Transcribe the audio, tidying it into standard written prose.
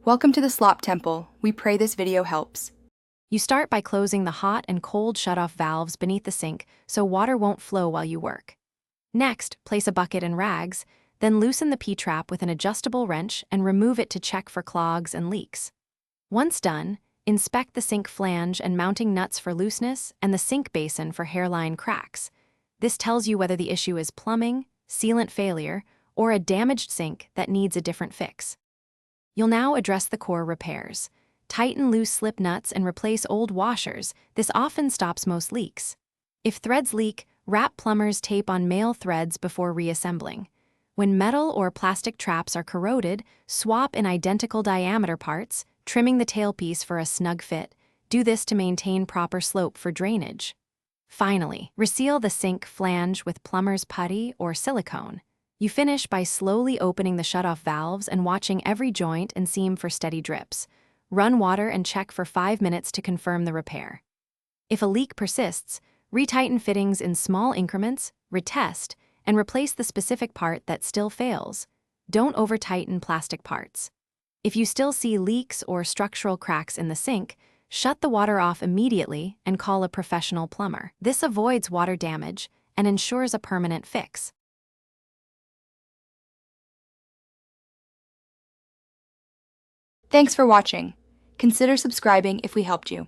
Welcome to the Slop Temple. We pray this video helps. You start by closing the hot and cold shutoff valves beneath the sink so water won't flow while you work. Next, place a bucket and rags, then loosen the P-trap with an adjustable wrench and remove it to check for clogs and leaks. Once done, inspect the sink flange and mounting nuts for looseness and the sink basin for hairline cracks. This tells you whether the issue is plumbing, sealant failure, or a damaged sink that needs a different fix. You'll now address the core repairs. Tighten loose slip nuts and replace old washers. This often stops most leaks. If threads leak, wrap plumber's tape on male threads before reassembling. When metal or plastic traps are corroded, swap in identical diameter parts, trimming the tailpiece for a snug fit. Do this to maintain proper slope for drainage. Finally, reseal the sink flange with plumber's putty or silicone. You finish by slowly opening the shutoff valves and watching every joint and seam for steady drips. Run water and check for 5 minutes to confirm the repair. If a leak persists, retighten fittings in small increments, retest, and replace the specific part that still fails. Don't over-tighten plastic parts. If you still see leaks or structural cracks in the sink, shut the water off immediately and call a professional plumber. This avoids water damage and ensures a permanent fix. Thanks for watching. Consider subscribing if we helped you.